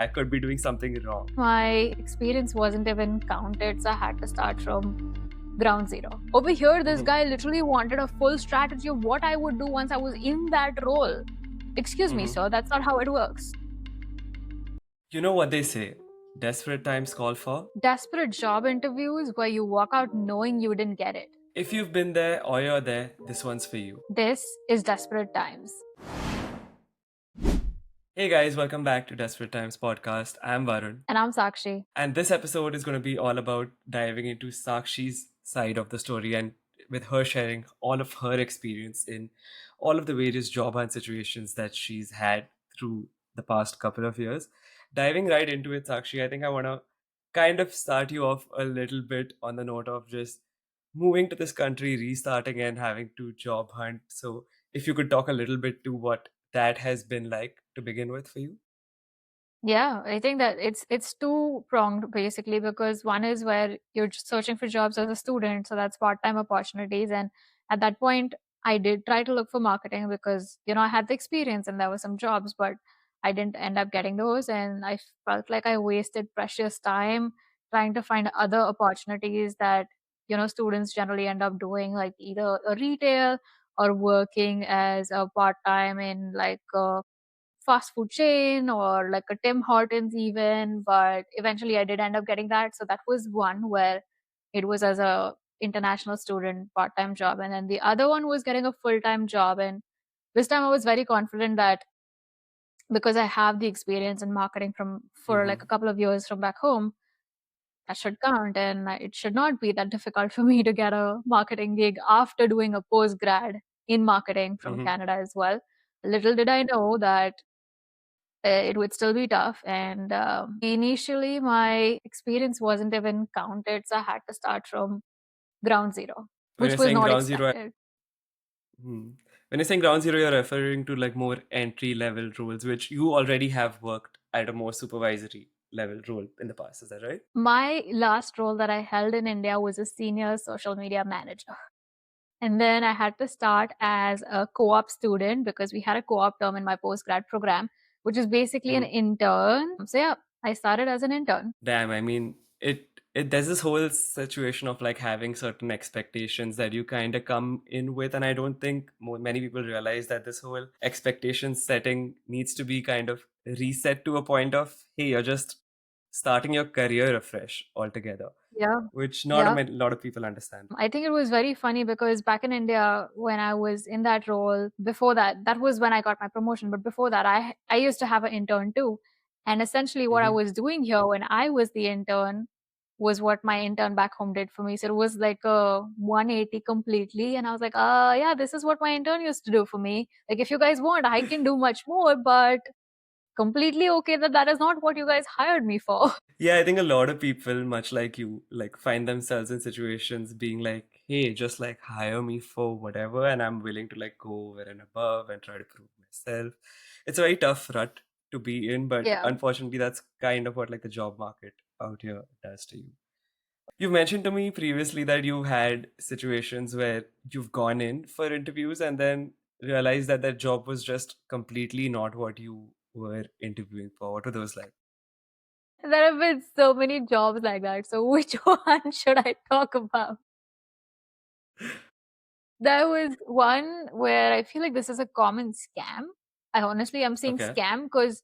I could be doing something wrong. My experience wasn't even counted, so I had to start from ground zero. Over here, this Mhm, guy literally wanted a full strategy of what I would do once I was in that role. Excuse me, mhm. sir, that's not how it works. You know what they say? Desperate times call for. Desperate job interviews where you walk out knowing you didn't get it. If you've been there or you're there, this one's for you. This is desperate times. Hey guys, welcome back to Desperate Times podcast. I'm Varun, And I'm Sakshi. and this episode is going to be all about diving into Sakshi's side of the story and with her sharing all of her experience in all of the various job hunt situations that she's had through the past couple of years. Diving right into it, Sakshi, I think I want to kind of start you off a little bit on the note of just moving to this country, restarting and having to job hunt. So, if you could talk a little bit to what that has been like to begin with for you. Yeah, I think that it's two pronged basically because one is where you're just searching for jobs as a student, so that's part-time opportunities. And at that point, I did try to look for marketing because I had the experience and there were some jobs, but I didn't end up getting those, and I felt like I wasted precious time trying to find other opportunities that students generally end up doing, like either a retail or working as a part-time in like fast food chain or like a Tim Hortons even, but eventually I did end up getting that. So that was one where it was as a international student part-time job, and then the other one was getting a full-time job. And this time I was very confident that because I have the experience in marketing from for like a Mm-hmm. couple of years from back home, that should count, and it should not be that difficult for me to get a marketing gig after doing a post grad in marketing from Mm-hmm. Canada as well. Little did I know that it would still be tough. And initially, my experience wasn't even counted, so I had to start from ground zero, When which you're was saying not ground zero, expected. hmm. When you're saying ground zero, you're referring to like more entry level roles, which you already have worked at a more supervisory level role in the past. Is that right? My last role that I held in India was a senior social media manager. And then I had to start as a co op student because we had a co op term in my post grad program, which is basically an Mm-hmm. intern. So, yeah, I started as an intern. Damn, I mean, it there's this whole situation of like having certain expectations that you kind of come in with, and I don't think many people realize that this whole expectation setting needs to be kind of reset to a point of, hey, you're just starting your career afresh altogether, Yeah. which not a Yeah. lot of people understand. I think it was very funny because back in India, when I was in that role, before that, that was when I got my promotion. But before that, I used to have an intern too. And essentially, what I Mm-hmm. was doing here when I was the intern was what my intern back home did for me. So it was like a 180 completely. And I was like, yeah, this is what my intern used to do for me. Like, if you guys want, I can do much more, but completely okay that that is not what you guys hired me for. Yeah, I think a lot of people, much like you, like find themselves in situations being like, hey, just like hire me for whatever, and I'm willing to like go over and above and try to prove myself. It's a very tough rut to be in, but Yeah. unfortunately, that's kind of what like the job market out here does to you. You mentioned to me previously that you had situations where you've gone in for interviews and then realized that that job was just completely not what you were interviewing for. What were those like? There have been so many jobs like that. So which one should I talk about? There was one where I feel like this is a common scam. I honestly am saying Okay. scam because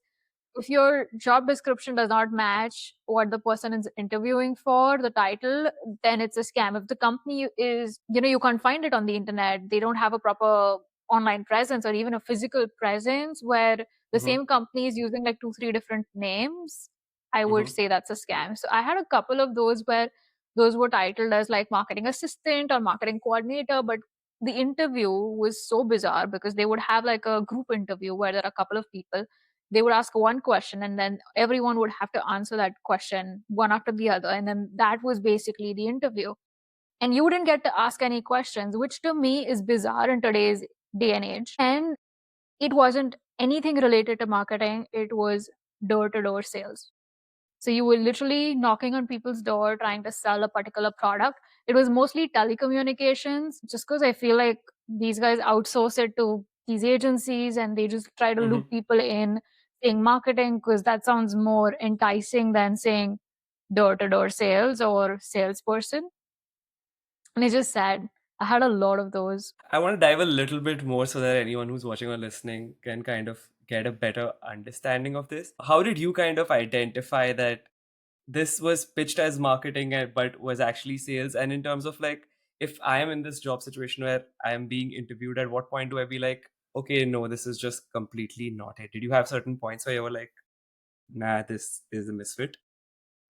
if your job description does not match what the person is interviewing for, the title, then it's a scam. If the company is, you can't find it on the internet, they don't have a proper online presence or even a physical presence where the Mm-hmm. same company is using like two, three different names, I would Mm-hmm. say that's a scam. So I had a couple of those where those were titled as like marketing assistant or marketing coordinator, but the interview was so bizarre because they would have like a group interview where there are a couple of people. They would ask one question and then everyone would have to answer that question one after the other, and then that was basically the interview, and you didn't get to ask any questions, which to me is bizarre in today's day and age. And it wasn't anything related to marketing, it was door to door sales. So you were literally knocking on people's door trying to sell a particular product. It was mostly telecommunications, just because I feel like these guys outsource it to these agencies and they just try to loop Mm-hmm. people in, saying marketing because that sounds more enticing than saying door to door sales or salesperson. And it's just sad. I had a lot of those. I want to dive a little bit more so that anyone who's watching or listening can kind of get a better understanding of this. How did you kind of identify that this was pitched as marketing but was actually sales? And in terms of like, if I am in this job situation where I am being interviewed, at what point do I be like, okay, no, this is just completely not it? Did you have certain points where you were like, nah, this is a misfit?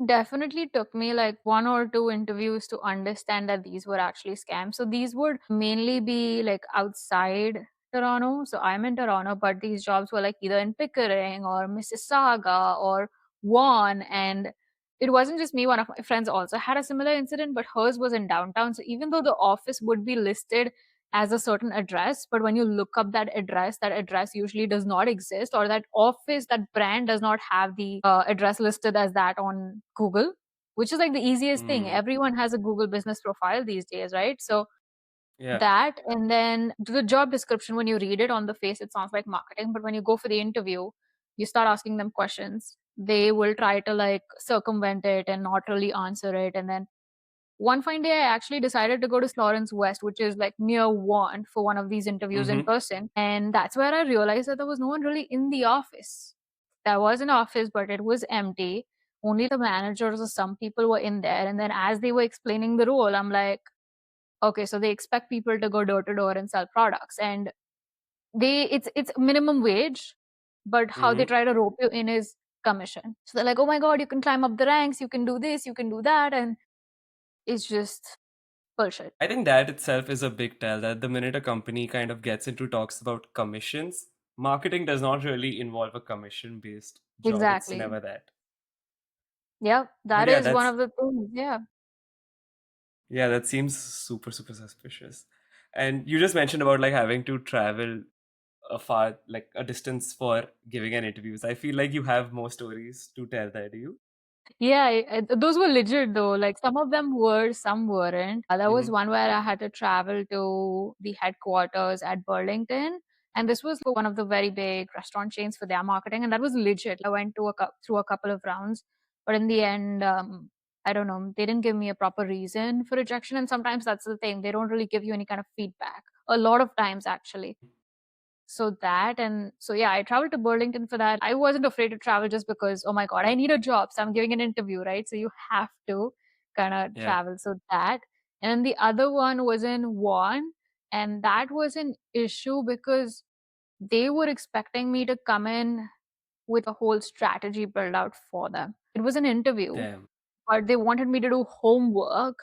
Definitely took me like one or two interviews to understand that these were actually scams. So these would mainly be like outside Toronto. So I'm in Toronto, but these jobs were like either in Pickering or Mississauga or Vaughan. And it wasn't just me, one of my friends also had a similar incident, but hers was in downtown. So even though the office would be listed as a certain address, but when you look up that address usually does not exist, or that office, that brand does not have the address listed as that on Google, which is like the easiest thing. Hmm. Everyone has a Google business profile these days, right? So Yeah. that, and then the job description, when you read it on the face, it sounds like marketing, but when you go for the interview, you start asking them questions. They will try to like circumvent it and not really answer it, and then one fine day, I actually decided to go to Lawrence West, which is like near one, for one of these interviews in Hmm. person. And that's where I realized that there was no one really in the office. There was an office, but it was empty. Only the managers or some people were in there. And then as they were explaining the role, I'm like, okay, so they expect people to go door to door and sell products. And it's minimum wage, but how they Hmm. try to rope you in is commission. So they're like, oh my God, you can climb up the ranks, you can do this, you can do that. And it's just bullshit. I think that itself is a big tell that the minute a company kind of gets into talks about commissions, marketing does not really involve a commission based job. It's Exactly. never that. Yep, But that is one of the things, yeah. yeah, that seems super, super suspicious. And you just mentioned about like having to travel a far, like a distance for giving an interviews. I feel like you have more stories to tell there, do you? Yeah, those were legit though, like some of them were, some weren't. There was Mm-hmm. one where I had to travel to the headquarters at Burlington, and this was for one of the very big restaurant chains for their marketing, and that was legit. I went to through a couple of rounds, but in the end, I don't know, they didn't give me a proper reason for rejection, and sometimes that's the thing, they don't really give you any kind of feedback. A lot of times, actually. So that, and so yeah, I traveled to Burlington for that. I wasn't afraid to travel just because, oh my God, I need a job. So I'm giving an interview, right? So you have to kind of Yeah. travel. So that. And then the other one was in one. And that was an issue because they were expecting me to come in with a whole strategy build out for them. It was an interview, Damn. but they wanted me to do homework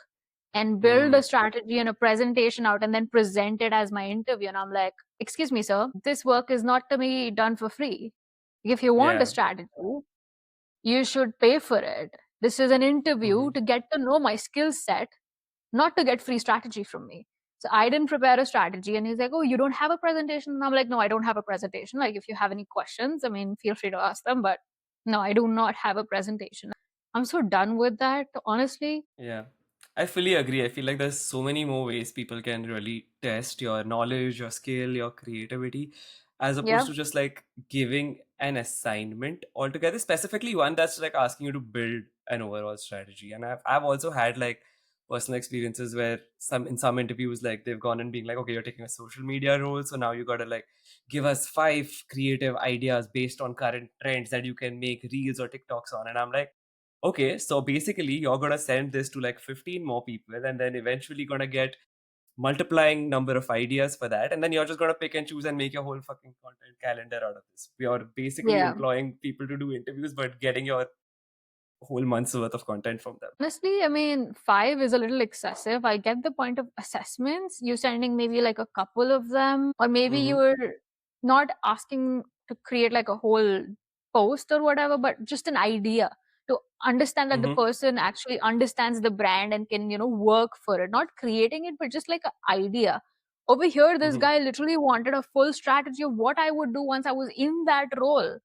and build Mm. a strategy and a presentation out and then present it as my interview. And I'm like, excuse me, sir, this work is not to be done for free. If you want a Yeah. strategy, you should pay for it. This is an interview Mm-hmm. to get to know my skill set, not to get free strategy from me. So I didn't prepare a strategy. And he's like, oh, you don't have a presentation? And I'm like, no, I don't have a presentation. Like, if you have any questions, I mean, feel free to ask them. But no, I do not have a presentation. I'm so done with that, honestly. Yeah, I fully agree. I feel like there's so many more ways people can really test your knowledge, your skill, your creativity, as opposed Yeah. to just like giving an assignment altogether, specifically one that's like asking you to build an overall strategy. And I've also had like personal experiences where some in some interviews like they've gone and being like, okay, you're taking a social media role, so now you gotta like give us 5 creative ideas based on current trends that you can make reels or TikToks on. And I'm like, okay, so basically you're gonna send this to like 15 more people and then eventually gonna get multiplying number of ideas for that, and then you're just gonna pick and choose and make your whole fucking content calendar out of this. You're basically Yeah. employing people to do interviews but getting your whole month's worth of content from them. Honestly, I mean, 5 is a little excessive. I get the point of assessments. You're sending maybe like a couple of them, or maybe Mm-hmm. you're not asking to create like a whole post or whatever, but just an idea to understand that the Mm-hmm. person actually understands the brand and can, work for it. Not creating it, but just like an idea. Over here, this Mm-hmm. guy literally wanted a full strategy of what I would do once I was in that role.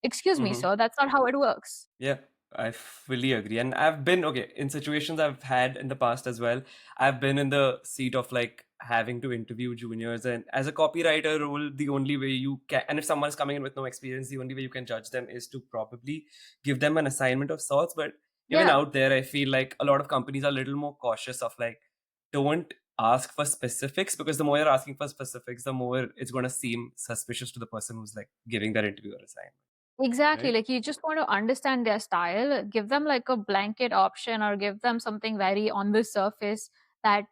Excuse me, Mm-hmm. sir, that's not how it works. Yeah, I fully agree. And I've been, okay, in situations I've had in the past as well, I've been in the seat of like having to interview juniors, and as a copywriter role, the only way you can, and if someone's coming in with no experience, the only way you can judge them is to probably give them an assignment of sorts. But even Yeah, out there, I feel like a lot of companies are a little more cautious of like, don't ask for specifics, because the more you're asking for specifics, the more it's going to seem suspicious to the person who's like giving that interview or assignment, exactly. right? Like you just want to understand their style, give them like a blanket option or give them something very on the surface that,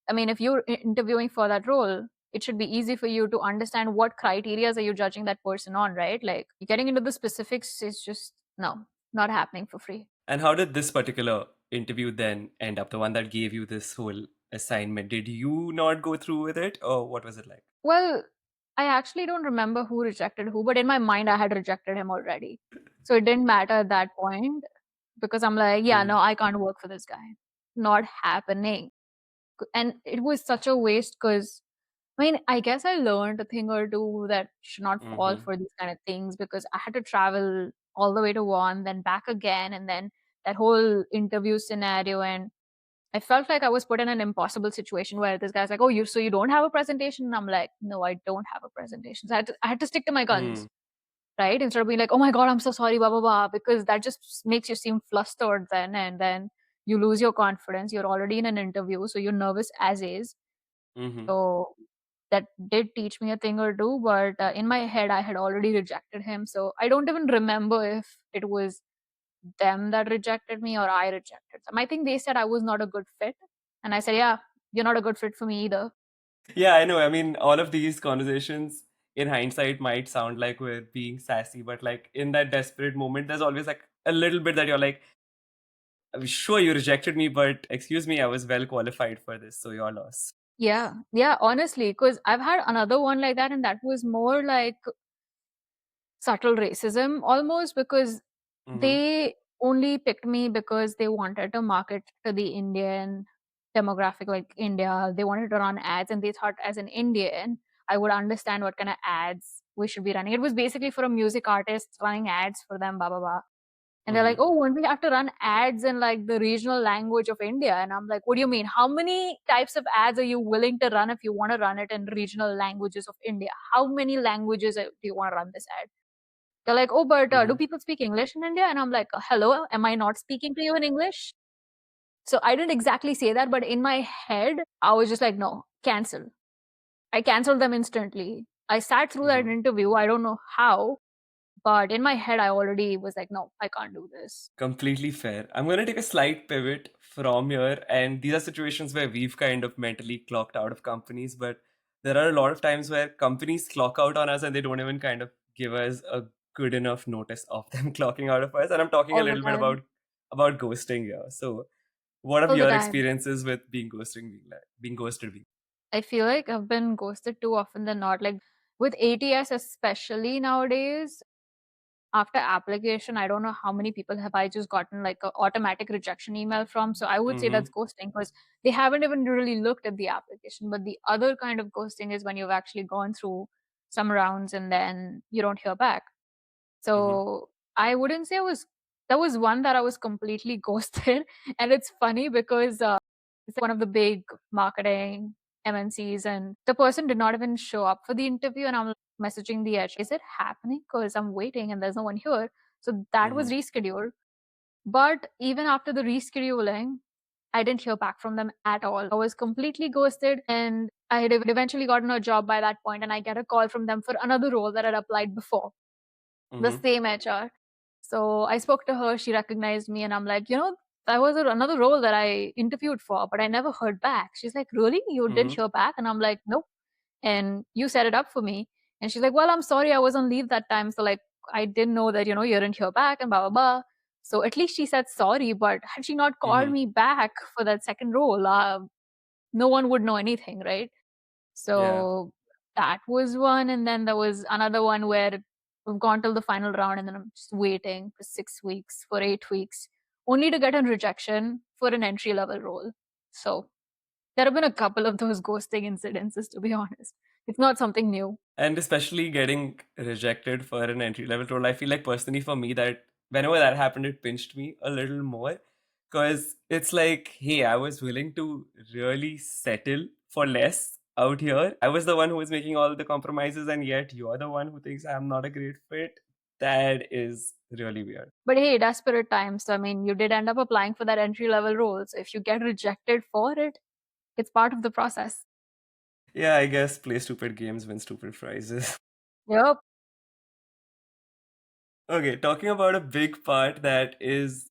I mean, if you're interviewing for that role, it should be easy for you to understand what criterias are you judging that person on, right? Like getting into the specifics is just no, not happening for free. And how did this particular interview then end up, the one that gave you this whole assignment? Did you not go through with it, or what was it like? Well, I actually don't remember who rejected who, but in my mind, I had rejected him already. So it didn't matter at that point because I'm like, yeah, no, Mm, I can't work for this guy. Not happening. And it was such a waste because I mean, I guess I learned a thing or two that should not fall mm-hmm, for these kind of things because I had to travel all the way to one, then back again, and then that whole interview scenario. And I felt like I was put in an impossible situation where this guy's like, "Oh, you don't have a presentation?" And I'm like, "No, I don't have a presentation." So I had to stick to my mm, guns, right? Instead of being like, "Oh my God, I'm so sorry, blah blah blah," because that just makes you seem flustered then, and then you lose your confidence. You're already in an interview, so you're nervous as is. mm-hmm. So that did teach me a thing or two, but in my head, I had already rejected him. So I don't even remember if it was them that rejected me or I rejected them. I think they said I was not a good fit. And I said, yeah, you're not a good fit for me either. Yeah, I know. I mean, all of these conversations in hindsight might sound like we're being sassy, but like in that desperate moment, there's always like a little bit that you're like, I'm sure you rejected me, but excuse me, I was well qualified for this, so your loss. Yeah. Yeah. Honestly, because I've had another one like that. And that was more like subtle racism almost because Mm-hmm, they only picked me because they wanted to market to the Indian demographic, like India. They wanted to run ads, and they thought as an Indian, I would understand what kind of ads we should be running. It was basically for a music artist running ads for them, blah, blah, blah. And they're like, mm-hmm, oh, won't we have to run ads in like the regional language of India? And I'm like, what do you mean? How many types of ads are you willing to run if you want to run it in regional languages of India? How many languages do you want to run this ad? They're like, "Oh, but do mm-hmm. people speak English in India?" And I'm like, "Hello, am I not speaking to you in English?" So I didn't exactly say that, but in my head, I was just like, "No, cancel." I canceled them instantly. I sat through that Mm-hmm. interview. I don't know how, but in my head, I already was like, "No, I can't do this." Completely fair. I'm going to take a slight pivot from here. And these are situations where we've kind of mentally clocked out of companies, but there are a lot of times where companies clock out on us and they don't even kind of give us a good enough notice of them clocking out of us. And I'm talking a All the little bit time. about ghosting here. So, what have All the your time. experiences with being ghosting being like, being ghosted being? I feel like I've been ghosted too often than not. Like with ATS, especially nowadays, after application, I don't know how many people have I just gotten like a automatic rejection email from. So I would say Mm-hmm. that's ghosting because they haven't even really looked at the application. But the other kind of ghosting is when you've actually gone through some rounds and then you don't hear back. Mm-hmm. So I wouldn't say that was one that I was completely ghosted. And it's funny because it's one of the big marketing MNCs, and the person did not even show up for the interview. And I'm like, messaging the HR, is it happening? Because I'm waiting and there's no one here. So that Mm-hmm. was rescheduled. But even after the rescheduling, I didn't hear back from them at all. I was completely ghosted, and I had eventually gotten a job by that point, and I get a call from them for another role that I'd applied before, the Mm-hmm. same HR. So I spoke to her, she recognized me, and I'm like, that was another role that I interviewed for, but I never heard back. She's like, really? You didn't Mm-hmm. hear back? And I'm like, nope. And you set it up for me. And she's like, well, I'm sorry, I was on leave that time. So, like, I didn't know that, you didn't hear back and blah, blah, blah. So at least she said sorry, but had she not called Mm-hmm. me back for that second role, no one would know anything, right? Yeah. So that was one, and then there was another one where we've gone till the final round, and then I'm just waiting for 6 weeks, for 8 weeks, only to get a rejection for an entry level role. So there have been a couple of those ghosting incidences, to be honest. It's not something new. And especially getting rejected for an entry level role, I feel like personally for me that whenever that happened, it pinched me a little more, because it's like, hey, I was willing to really settle for less out here. I was the one who was making all the compromises, and yet you're the one who thinks I'm not a great fit. That is really weird. But hey, desperate times. So, I mean, you did end up applying for that entry level role. So if you get rejected for it, it's part of the process. Yeah, I guess play stupid games, win stupid prizes. Yep. Okay, talking about a big part that is,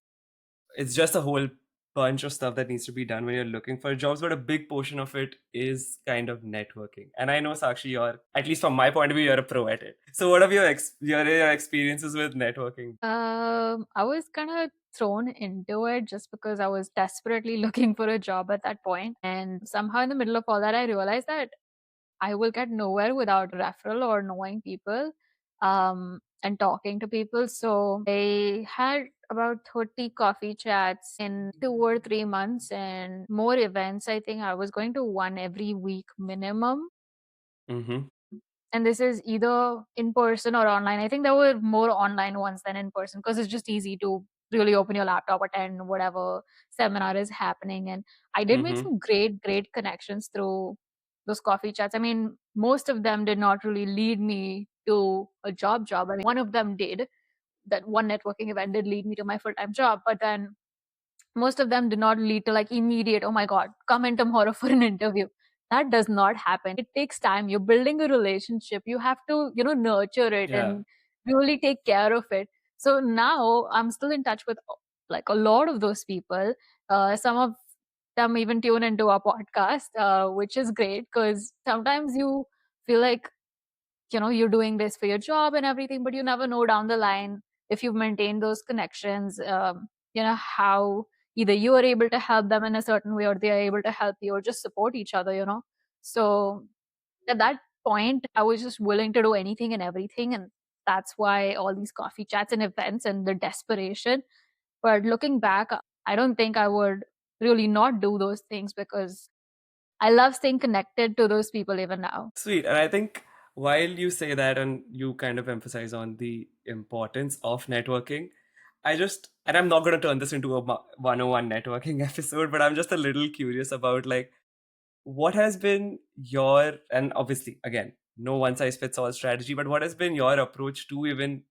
it's just a whole bunch of stuff that needs to be done when you're looking for jobs, but a big portion of it is kind of networking. And I know, Sakshi, you're, at least from my point of view, you're a pro at it. So what are your experiences with networking? I was kind of thrown into it just because I was desperately looking for a job at that point. And somehow in the middle of all that, I realized that I will get nowhere without referral or knowing people and talking to people. So I had about 30 coffee chats in 2 or 3 months and more events. I think I was going to one every week minimum. Mm-hmm. And this is either in person or online. I think there were more online ones than in person because it's just easy to really open your laptop, attend whatever seminar is happening. And I did make Mm-hmm. some great connections through those coffee chats. I mean, most of them did not really lead me to a job. I mean, one of them did. That one networking event did lead me to my full-time job, but then most of them did not lead to like immediate, oh my god, come in tomorrow for an interview. That does not happen. It takes time. You're building a relationship. You have to, nurture it Yeah. and really take care of it. So now I'm still in touch with like a lot of those people. Some of them even tune into our podcast, which is great because sometimes you feel like you're doing this for your job and everything, but you never know down the line if you've maintained those connections, how either you are able to help them in a certain way or they are able to help you or just support each other. So at that point I was just willing to do anything and everything, and that's why all these coffee chats and events and the desperation. But looking back, I don't think I would really not do those things because I love staying connected to those people even now. Sweet. And I think while you say that and you kind of emphasize on the importance of networking, and I'm not going to turn this into a 101 networking episode, but I'm just a little curious about like, what has been and obviously, again, no one size fits all strategy, but what has been your approach to even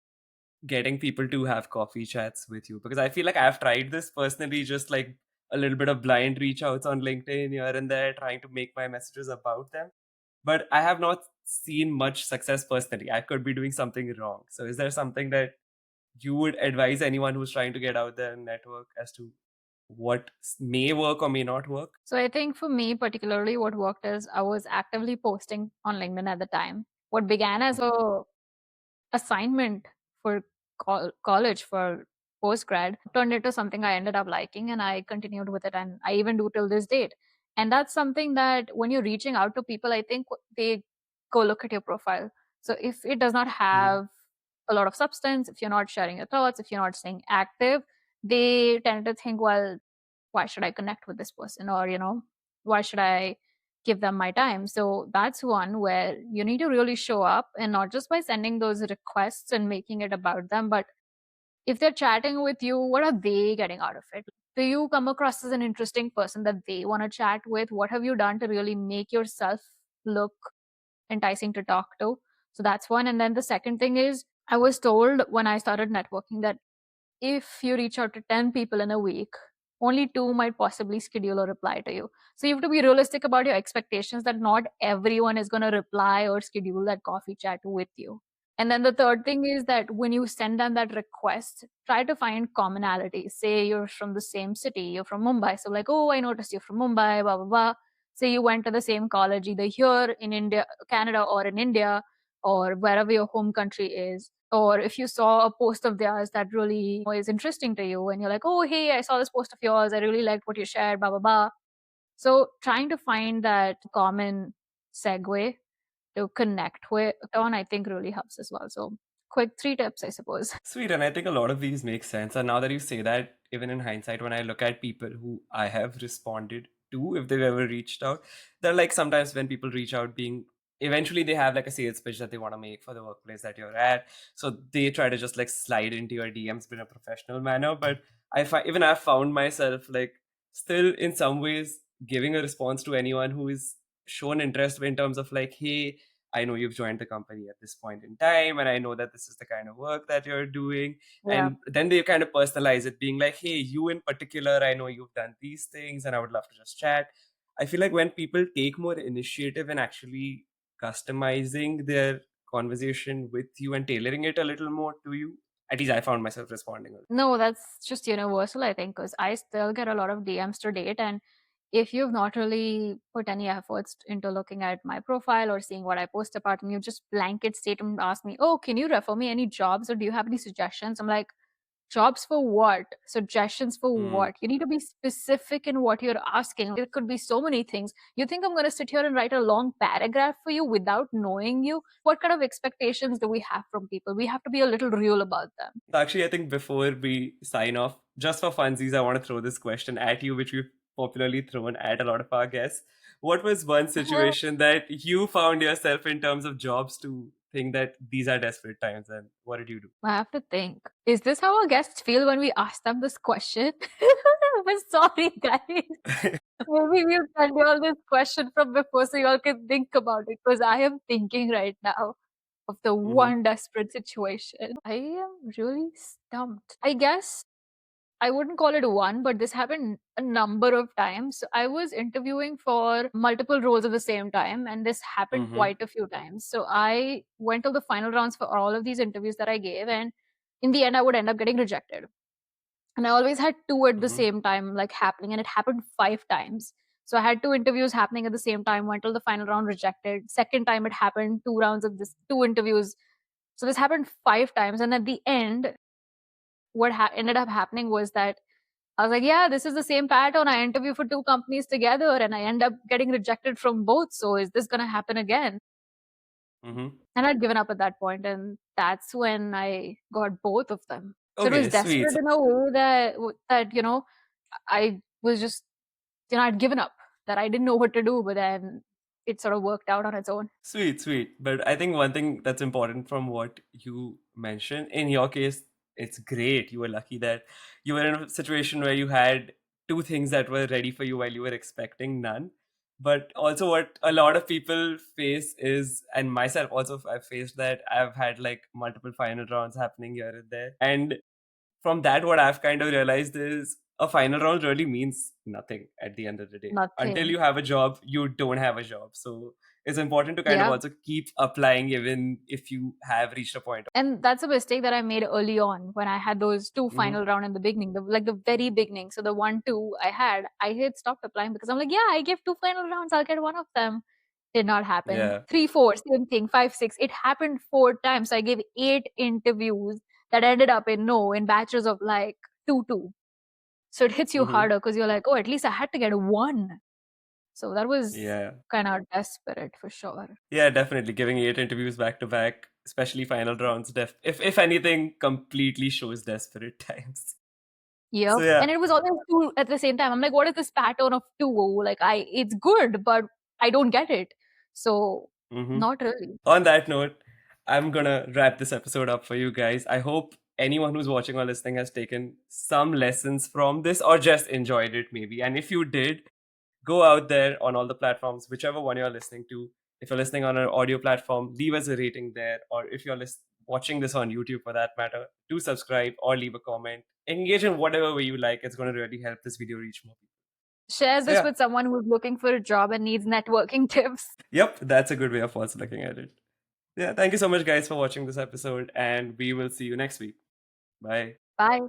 getting people to have coffee chats with you? Because I feel like I've tried this personally, just like a little bit of blind reach outs on LinkedIn here and there, trying to make my messages about them. But I have not seen much success personally. I could be doing something wrong. So, is there something that you would advise anyone who's trying to get out there and network as to what may work or may not work? So I think for me, particularly, what worked is I was actively posting on LinkedIn at the time. What began as a assignment for college for postgrad turned into something I ended up liking, and I continued with it, and I even do till this date. And that's something that when you're reaching out to people, I think they go look at your profile. So if it does not Mhm. have a lot of substance, if you're not sharing your thoughts, if you're not staying active, they tend to think, well, why should I connect with this person? Or, why should I give them my time? So that's one where you need to really show up, and not just by sending those requests and making it about them, but if they're chatting with you, what are they getting out of it? Do you come across as an interesting person that they want to chat with? What have you done to really make yourself look enticing to talk to? So that's one. And then the second thing is, I was told when I started networking that if you reach out to 10 people in a week, only two might possibly schedule or reply to you. So you have to be realistic about your expectations that not everyone is going to reply or schedule that coffee chat with you. And then the third thing is that when you send them that request, try to find commonalities. Say you're from the same city, you're from Mumbai. So, like, oh, I noticed you're from Mumbai, blah, blah, blah. Say you went to the same college either here in India, Canada, or in India, or wherever your home country is. Or if you saw a post of theirs that really is interesting to you and you're like, oh, hey, I saw this post of yours. I really liked what you shared, blah, blah, blah. So trying to find that common segue to connect with on, I think really helps as well. So quick 3 tips, I suppose. Sweet, and I think a lot of these make sense. And now that you say that, even in hindsight, when I look at people who I have responded to, if they've ever reached out, they're like sometimes when people reach out, being eventually they have like a sales pitch that they want to make for the workplace that you're at. So they try to just like slide into your DMs in a professional manner. But even I've found myself like still in some ways giving a response to anyone who is shown interest in terms of like, hey, I know you've joined the company at this point in time, and I know that this is the kind of work that you're doing. Yeah. And then they kind of personalize it, being like, hey, you in particular, I know you've done these things, and I would love to just chat. I feel like when people take more initiative and actually customizing their conversation with you and tailoring it a little more to you, at least I found myself responding. No, that's just universal, I think, because I still get a lot of DMs to date. And if you've not really put any efforts into looking at my profile or seeing what I post about, and you just blanket statement ask me, oh, can you refer me any jobs or do you have any suggestions? I'm like, jobs for what? Suggestions for Hmm. what? You need to be specific in what you're asking. There could be so many things. You think I'm going to sit here and write a long paragraph for you without knowing you? What kind of expectations do we have from people? We have to be a little real about them. Actually, I think before we sign off, just for funsies, I want to throw this question at you, which we've popularly thrown at a lot of our guests. What was one situation that you found yourself in terms of jobs to think that these are desperate times, and what did you do? I have to think. Is this how our guests feel when we ask them this question? We're sorry, guys. Maybe we'll send you all this question from before so you all can think about it because I am thinking right now of the Hmm. one desperate situation. I am really stumped. I guess I wouldn't call it one, but this happened a number of times. So I was interviewing for multiple roles at the same time, and this happened Hmm. quite a few times. So I went to the final rounds for all of these interviews that I gave, and in the end, I would end up getting rejected. And I always had two at the Hmm. same time, like happening, and it happened 5 times. So I had two interviews happening at the same time, went till the final round, rejected. Second time it happened, 2 rounds of this, two interviews. So this happened 5 times, and at the end, what ended up happening was that I was like, yeah, this is the same pattern. I interview for two companies together and I end up getting rejected from both. So is this going to happen again? Hmm. And I'd given up at that point, and that's when I got both of them. So it was Okay, sweet. desperate in a way that I was just I'd given up, that I didn't know what to do, but then it sort of worked out on its own. Sweet, sweet. But I think one thing that's important from what you mentioned, in your case, it's great. You were lucky that you were in a situation where you had two things that were ready for you while you were expecting none. But also, what a lot of people face is, and myself also, I've faced that I've had like multiple final rounds happening here and there. And from that, what I've kind of realized is a final round really means nothing at the end of the day. Until Nothing. you have a job, you don't have a job. So it's important to kind of Yeah. also keep applying even if you have reached a point. And that's a mistake that I made early on when I had those two Hmm. final round in the beginning, like the very beginning. So the 1, 2 I had stopped applying because I'm like, yeah, I give two final rounds, I'll get one of them. Did not happen. Yeah. 3, 4, same thing. 5, 6. It happened 4 times. So I gave 8 interviews that ended up in no, in batches of like 2, 2. So it hits you Hmm. harder because you're like, oh, at least I had to get one. So that was Yeah. kind of desperate for sure. Yeah, definitely. Giving 8 interviews back to back, especially final rounds, if anything, completely shows desperate times. Yep. So yeah. And it was always 2 at the same time. I'm like, what is this pattern of 2? Like it's good, but I don't get it. So Hmm. not really. On that note, I'm gonna wrap this episode up for you guys. I hope anyone who's watching or listening has taken some lessons from this or just enjoyed it, maybe. And if you did, go out there on all the platforms, whichever one you're listening to. If you're listening on an audio platform, leave us a rating there. Or if you're watching this on YouTube for that matter, do subscribe or leave a comment. Engage in whatever way you like. It's going to really help this video reach more people. Share So, this yeah. with someone who's looking for a job and needs networking tips. Yep, that's a good way of also looking at it. Yeah, thank you so much, guys, for watching this episode, and we will see you next week. Bye. Bye.